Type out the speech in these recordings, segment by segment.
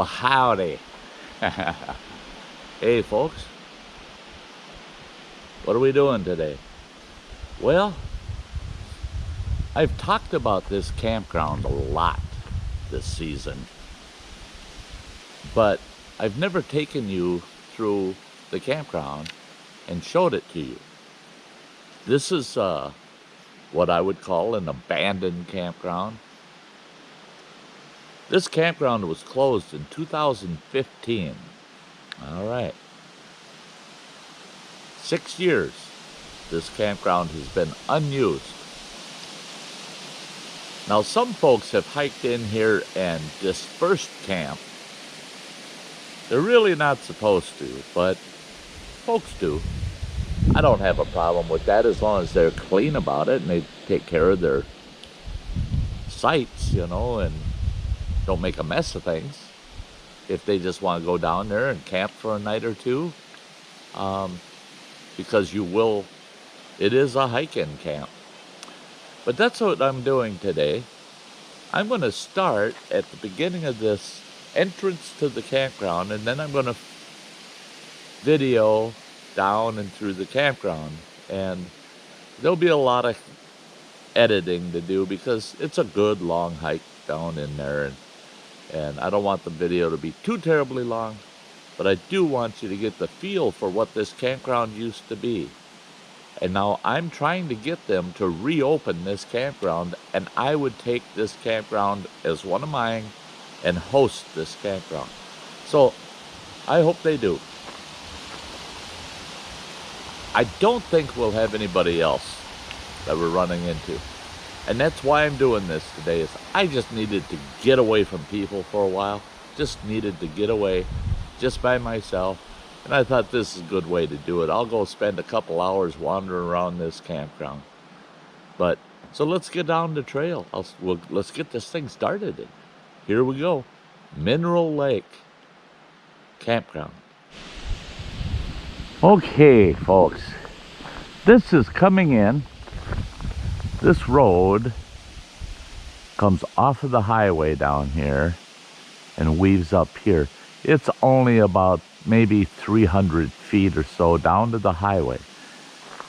Well, howdy. Hey, folks. What are we doing today? Well, I've talked about this campground a lot this season, but I've never taken you through the campground and showed it to you. This is what I would call an abandoned campground. This campground was closed in 2015. All right. 6 years this campground has been unused. Now, some folks have hiked in here and dispersed camp. They're really not supposed to, but folks do. I don't have a problem with that as long as they're clean about it and they take care of their sites, you know, and don't make a mess of things. If they just want to go down there and camp for a night or two, because it is a hike-in camp. But that's what I'm doing today. I'm going to start at the beginning of this entrance to the campground, and then I'm going to video down and through the campground. And there'll be a lot of editing to do because it's a good long hike down in there. And I don't want the video to be too terribly long, but I do want you to get the feel for what this campground used to be. And now I'm trying to get them to reopen this campground, and I would take this campground as one of mine and host this campground. So I hope they do. I don't think we'll have anybody else that we're running into. And that's why I'm doing this today, is I just needed to get away from people for a while. Just needed to get away just by myself. And I thought this is a good way to do it. I'll go spend a couple hours wandering around this campground. But, so let's get down the trail. Let's get this thing started. Here we go. Mineral Lake Campground. Okay, folks. This is coming in. This road comes off of the highway down here and weaves up here. It's only about maybe 300 feet or so down to the highway.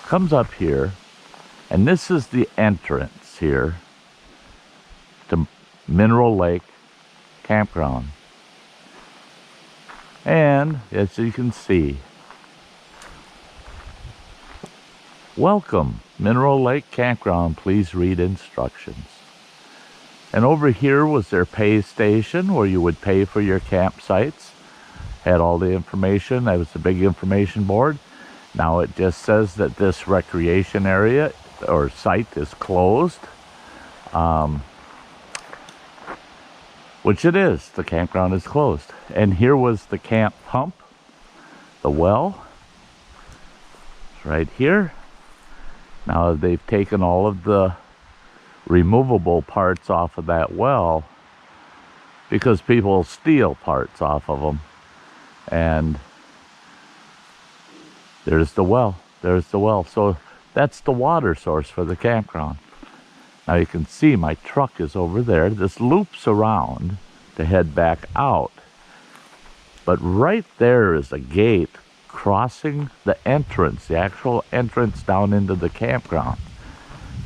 Comes up here, and this is the entrance here to Mineral Lake Campground. And as you can see, welcome, Mineral Lake Campground, please read instructions. And over here was their pay station where you would pay for your campsites. Had all the information. That was the big information board. Now it just says that this recreation area or site is closed. Which it is. The campground is closed. And here was the camp pump. The well. It's right here. Now they've taken all of the removable parts off of that well because people steal parts off of them. And there's the well. There's the well. So that's the water source for the campground. Now you can see my truck is over there. This loops around to head back out. But right there is a gate crossing the entrance, the actual entrance down into the campground.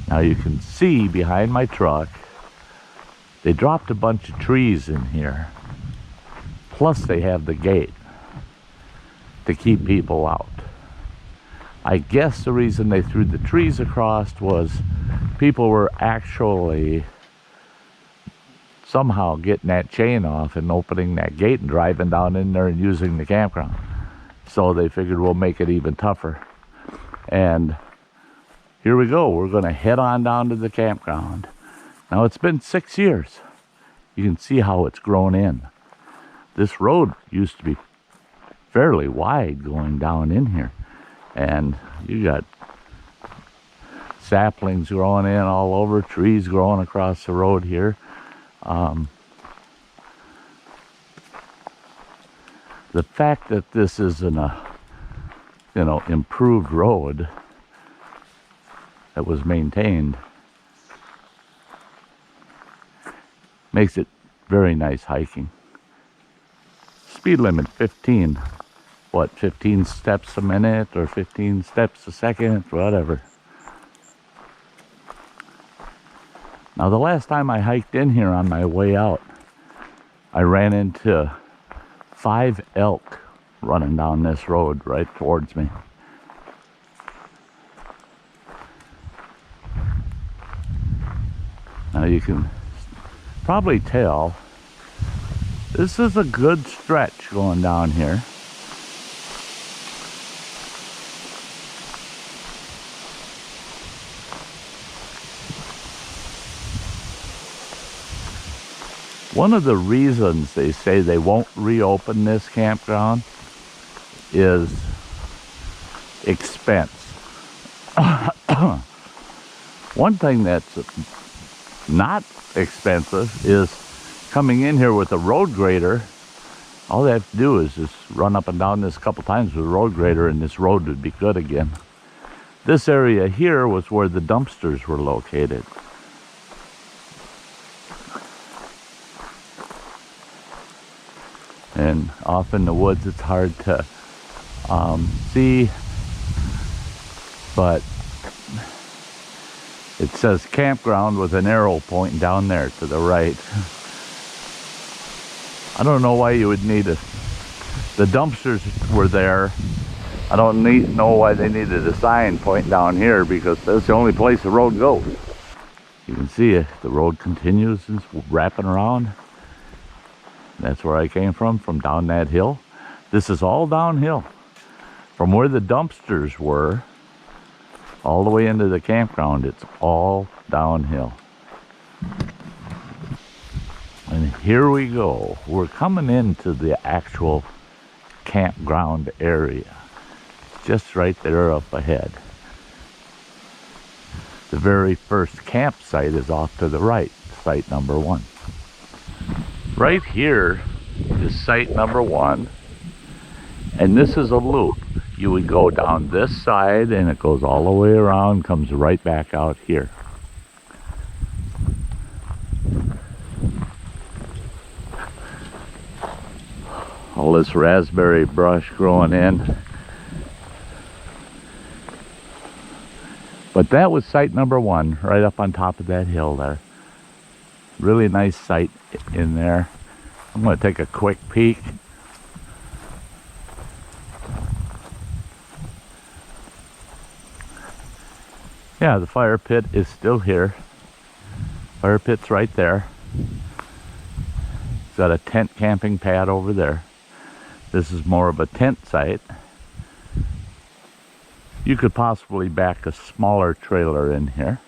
Now you can see behind my truck, they dropped a bunch of trees in here. Plus they have the gate to keep people out. I guess the reason they threw the trees across was people were actually somehow getting that chain off and opening that gate and driving down in there and using the campground. So they figured we'll make it even tougher. And here we go. We're going to head on down to the campground. Now it's been 6 years. You can see how it's grown in. This road used to be fairly wide going down in here. And you got saplings growing in all over, trees growing across the road here. The fact that this isn't a, improved road that was maintained makes it very nice hiking. speed limit 15. What, 15 steps a minute or 15 steps a second, whatever. Now, the last time I hiked in here on my way out, I ran into 5 elk running down this road right towards me. Now you can probably tell this is a good stretch going down here. One of the reasons they say they won't reopen this campground is expense. One thing that's not expensive is coming in here with a road grader. All they have to do is just run up and down this a couple times with a road grader and this road would be good again. This area here was where the dumpsters were located. And off in the woods it's hard to see, but it says campground with an arrow pointing down there to the right. I don't know why you would need it. The dumpsters were there. I don't know why they needed a sign pointing down here, because that's the only place the road goes. You can see it. The road continues and wrapping around. That's where I came from down that hill. This is all downhill. From where the dumpsters were, all the way into the campground, it's all downhill. And here we go. We're coming into the actual campground area. Just right there up ahead. The very first campsite is off to the right, site number 1. Right here is site number 1. And this is a loop. You would go down this side and it goes all the way around, comes right back out here. All this raspberry brush growing in. But that was site number 1, right up on top of that hill there. Really nice site in there. I'm going to take a quick peek. Yeah, the fire pit is still here. Fire pit's right there. It's got a tent camping pad over there. This is more of a tent site. You could possibly back a smaller trailer in here.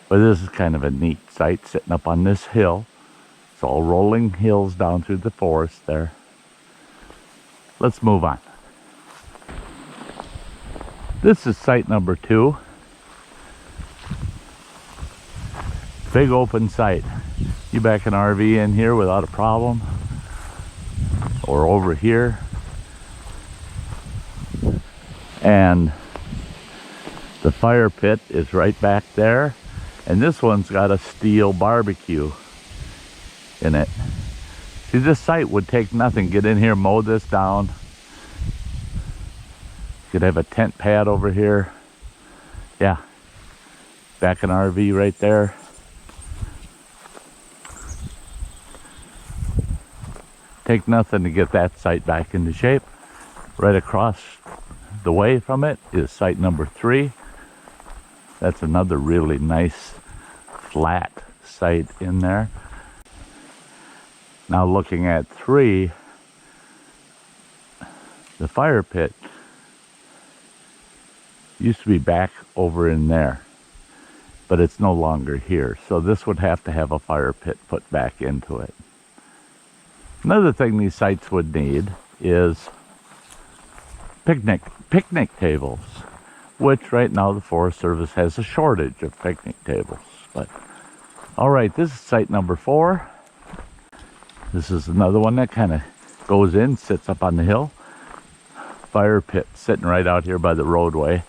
But this is kind of a neat site sitting up on this hill. It's all rolling hills down through the forest there. Let's move on. This is site number 2. Big open site. You back an RV in here without a problem. Or over here. And the fire pit is right back there. And this one's got a steel barbecue in it. See, this site would take nothing. Get in here, mow this down. You could have a tent pad over here. Yeah. Back an RV right there. Take nothing to get that site back into shape. Right across the way from it is site number 3. That's another really nice flat site in there. Now looking at 3, the fire pit used to be back over in there, but it's no longer here. So this would have to have a fire pit put back into it. Another thing these sites would need is picnic tables, which right now the Forest Service has a shortage of picnic tables. But all right, this is site number 4. This is another one that kind of goes in, sits up on the hill. Fire pit sitting right out here by the roadway.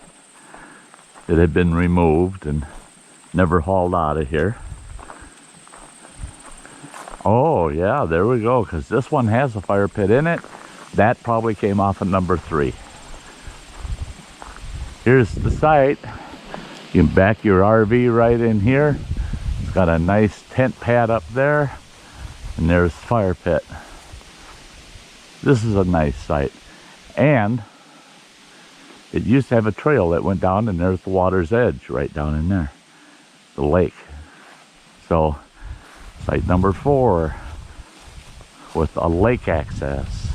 It had been removed and never hauled out of here. Oh, yeah, there we go, because this one has a fire pit in it. That probably came off at number 3. Here's the site. You can back your RV right in here. It's got a nice tent pad up there, and there's the fire pit. This is a nice site. And it used to have a trail that went down, and there's the water's edge right down in there, the lake. So, site number 4 with a lake access.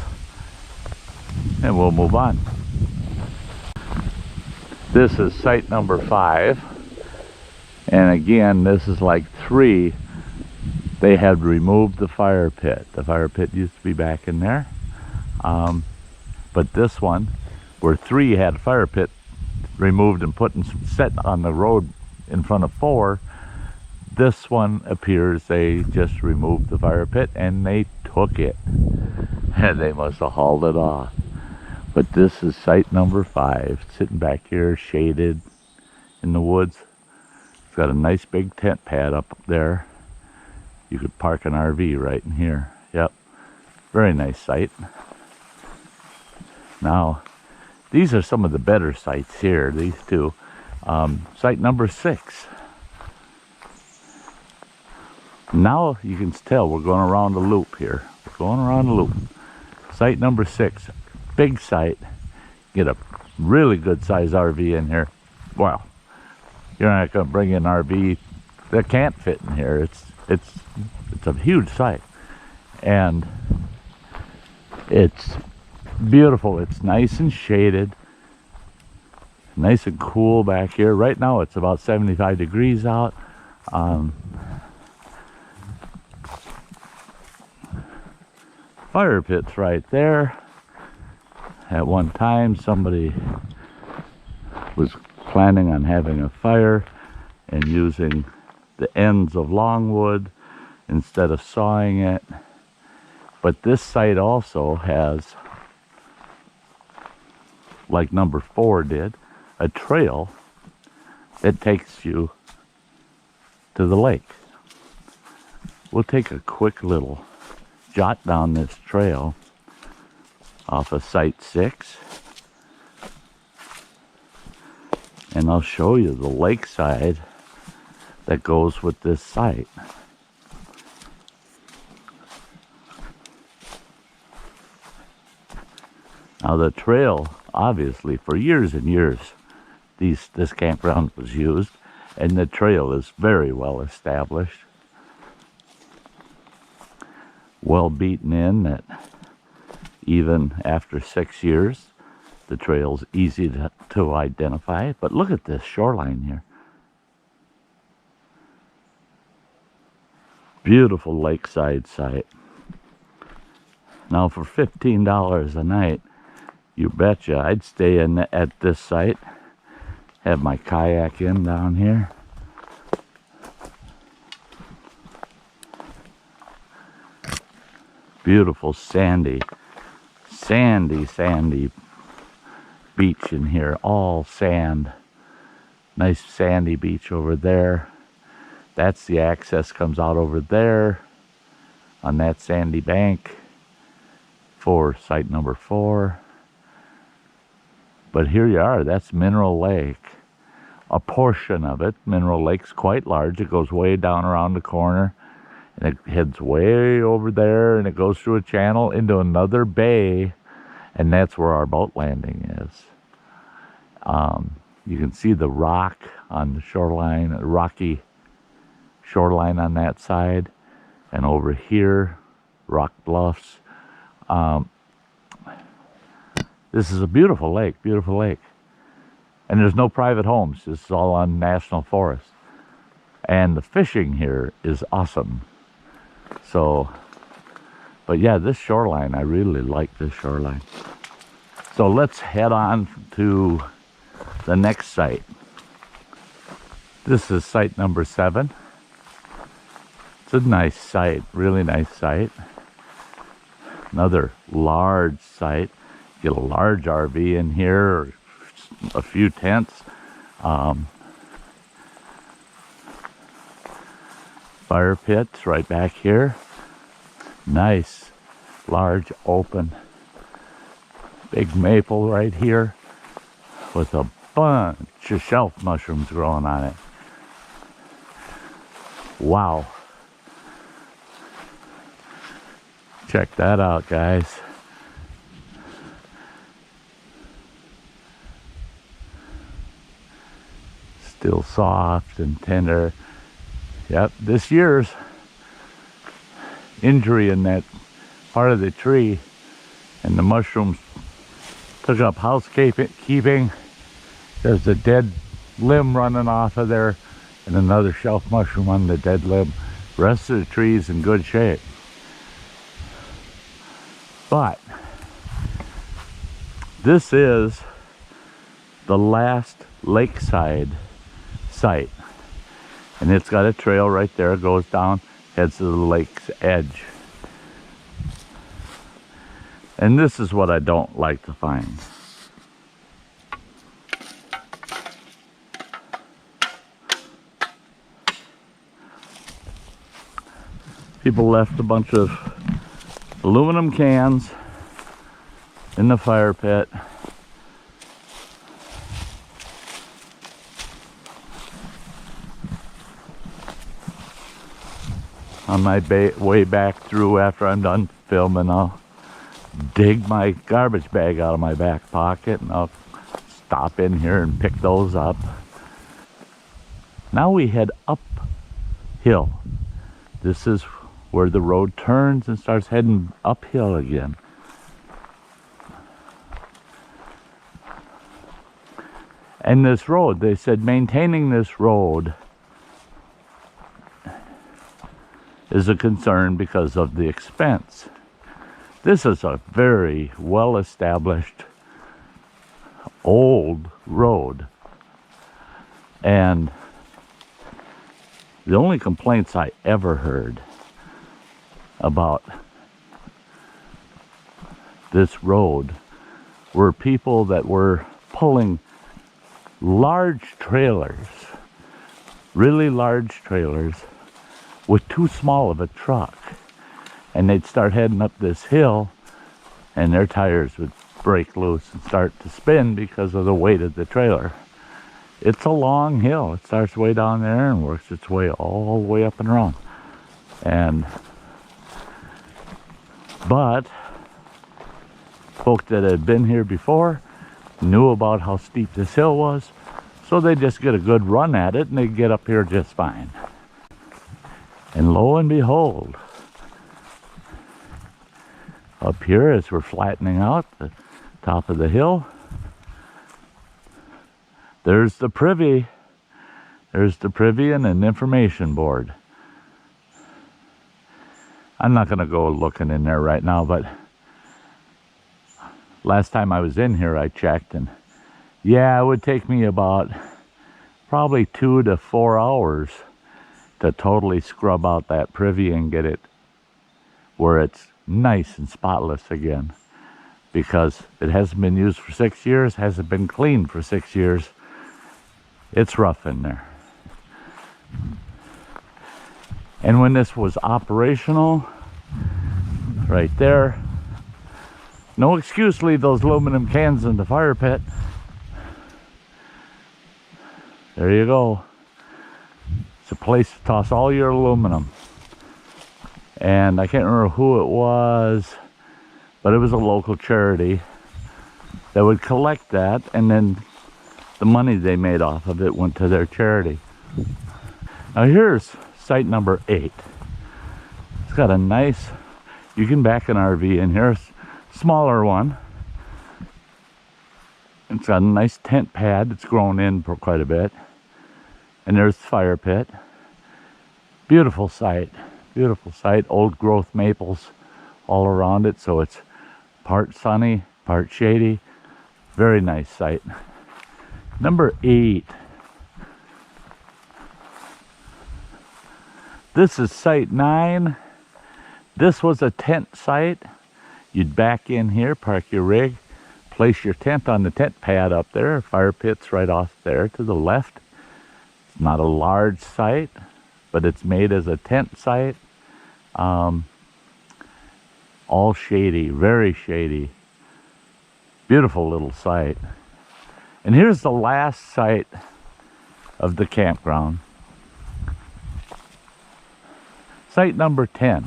And we'll move on. This is site number 5. And again, this is like 3. They had removed the fire pit. The fire pit used to be back in there. But this one, where 3 had a fire pit removed and put and set on the road in front of 4, this one appears they just removed the fire pit and they took it. And they must have hauled it off. But this is site number 5, sitting back here, shaded in the woods. It's got a nice big tent pad up there. You could park an RV right in here. Yep, very nice site. Now, these are some of the better sites here, these two. Site number 6. Now you can tell we're going around the loop here. We're going around the loop. Site number 6. Big site. Get a really good size RV in here. Well, you're not going to bring an RV that can't fit in here. It's a huge site, and it's beautiful. It's nice and shaded, nice and cool back here. Right now it's about 75 degrees out. Fire pit's right there. At one time, somebody was planning on having a fire and using the ends of longwood instead of sawing it. But this site also has, like number 4 did, a trail that takes you to the lake. We'll take a quick little jot down this trail off of site 6, and I'll show you the lakeside that goes with this site. Now the trail, obviously, for years and years, this campground was used, and the trail is very well established, well beaten in, that even after 6 years, the trail's easy to identify. But look at this shoreline here. Beautiful lakeside site. Now for $15 a night, you betcha I'd stay in at this site, have my kayak in down here. Beautiful sandy beach in here, all sand. Nice sandy beach over there. That's the access, comes out over there on that sandy bank for site number 4. But here you are, that's Mineral Lake. A portion of it, Mineral Lake's quite large. It goes way down around the corner, and it heads way over there, and it goes through a channel into another bay, and that's where our boat landing is. You can see the rock on the shoreline, a rocky shoreline on that side, and over here, rock bluffs. This is a beautiful lake, and there's no private homes. This is all on national forest, and the fishing here is awesome. So, but yeah, this shoreline, I really like this shoreline. So let's head on to the next site. This is site number 7. It's a nice site, really nice site. Another large site. Get a large RV in here, or a few tents. Fire pits right back here. Nice, large, open, big maple right here with a bunch of shelf mushrooms growing on it. Wow. Check that out, guys. Still soft and tender. Yep, this year's injury in that part of the tree and the mushrooms took up housekeeping. There's a dead limb running off of there and another shelf mushroom on the dead limb. The rest of the tree's in good shape. But this is the last lakeside site. And it's got a trail right there, it goes down, heads to the lake's edge. And this is what I don't like to find. People left a bunch of aluminum cans in the fire pit. On my way back through after I'm done filming, I'll dig my garbage bag out of my back pocket and I'll stop in here and pick those up. Now we head uphill. This is where the road turns and starts heading uphill again. And this road, they said maintaining this road is a concern because of the expense. This is a very well-established old road. And the only complaints I ever heard about this road were people that were pulling large trailers, really large trailers, with too small of a truck. And they'd start heading up this hill and their tires would break loose and start to spin because of the weight of the trailer. It's a long hill. It starts way down there and works its way all the way up and around. But folks that had been here before knew about how steep this hill was, so they just get a good run at it and they get up here just fine. And lo and behold, up here as we're flattening out the top of the hill, there's the privy. There's the privy and an information board. I'm not going to go looking in there right now, but last time I was in here I checked, and yeah, it would take me about probably 2 to 4 hours to totally scrub out that privy and get it where it's nice and spotless again, because it hasn't been used for 6 years, hasn't been cleaned for 6 years. It's rough in there. And when this was operational, right there, no excuse, leave those aluminum cans in the fire pit. There you go. It's a place to toss all your aluminum. And I can't remember who it was, but it was a local charity that would collect that, and then the money they made off of it went to their charity. Now here's site number 8. It's got a nice, you can back an RV in here, smaller one. It's got a nice tent pad that's grown in for quite a bit. And there's the fire pit. Beautiful site, old growth maples all around it, so it's part sunny, part shady. Very nice site. Number 8. This is site 9. This was a tent site. You'd back in here, park your rig, place your tent on the tent pad up there. Fire pit's right off there to the left. It's not a large site, but it's made as a tent site. All shady, very shady. Beautiful little site. And here's the last site of the campground. Site number 10.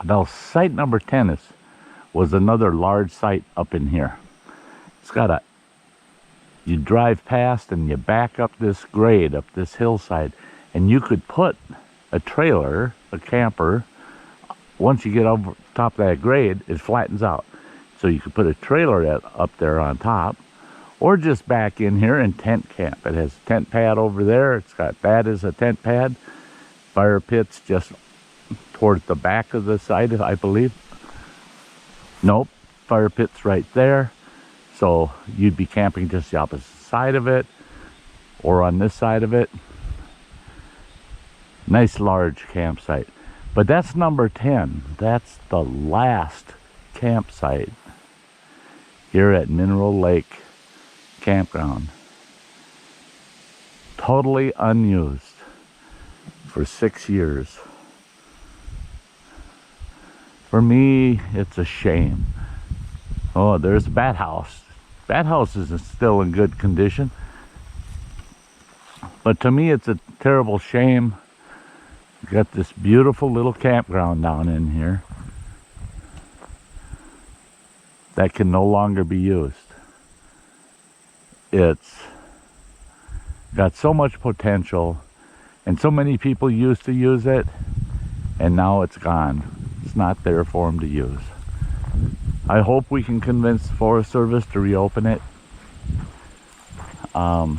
Now, site number 10 was another large site up in here. It's got you drive past and you back up this grade, up this hillside, and you could put a trailer, a camper, once you get over top of that grade, it flattens out. So you could put a trailer up there on top, or just back in here and tent camp. It has a tent pad over there. It's got that as a tent pad. Fire pits just towards the back of the site, I believe. Nope, fire pit's right there. So you'd be camping just the opposite side of it, or on this side of it. Nice large campsite. But that's number 10. That's the last campsite here at Mineral Lake Campground. Totally unused for 6 years. For me, it's a shame. Oh, there's Bat House. Bat House is still in good condition. But to me, it's a terrible shame. We've got this beautiful little campground down in here that can no longer be used. It's got so much potential, and so many people used to use it, and now it's gone. It's not there for them to use. I hope we can convince the Forest Service to reopen it. I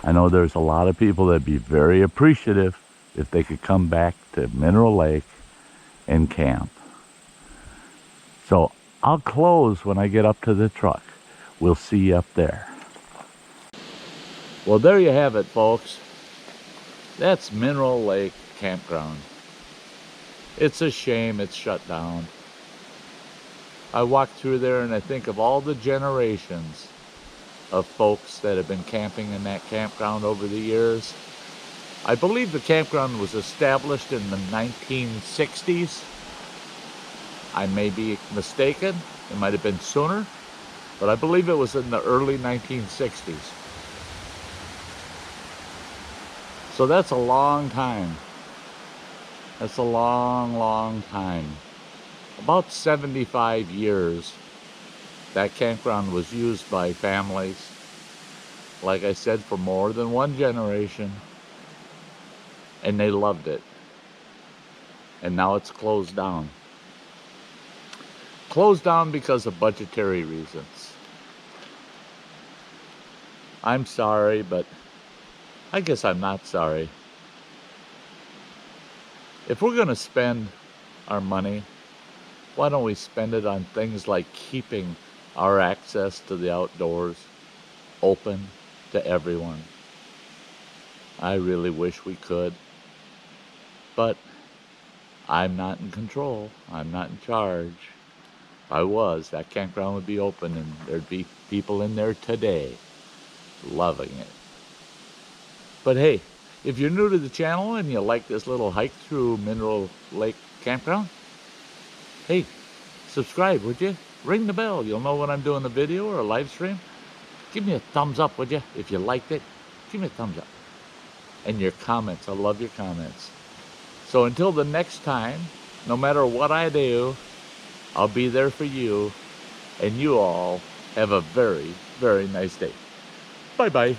know there's a lot of people that'd be very appreciative if they could come back to Mineral Lake and camp. So I'll close when I get up to the truck. We'll see you up there. Well, there you have it, folks. That's Mineral Lake Campground. It's a shame it's shut down. I walk through there and I think of all the generations of folks that have been camping in that campground over the years. I believe the campground was established in the 1960s. I may be mistaken. It might have been sooner, but I believe it was in the early 1960s. So that's a long time. That's a long, long time. About 75 years, that campground was used by families, like I said, for more than one generation, and they loved it. And now it's closed down. Closed down because of budgetary reasons. I'm sorry, but I guess I'm not sorry. If we're going to spend our money, why don't we spend it on things like keeping our access to the outdoors open to everyone? I really wish we could, but I'm not in control. I'm not in charge. If I was, that campground would be open and there'd be people in there today loving it. But hey, if you're new to the channel and you like this little hike through Mineral Lake Campground, hey, subscribe, would you? Ring the bell. You'll know when I'm doing a video or a live stream. Give me a thumbs up, would you? If you liked it, give me a thumbs up. And your comments. I love your comments. So until the next time, no matter what I do, I'll be there for you. And you all have a very, very nice day. Bye-bye.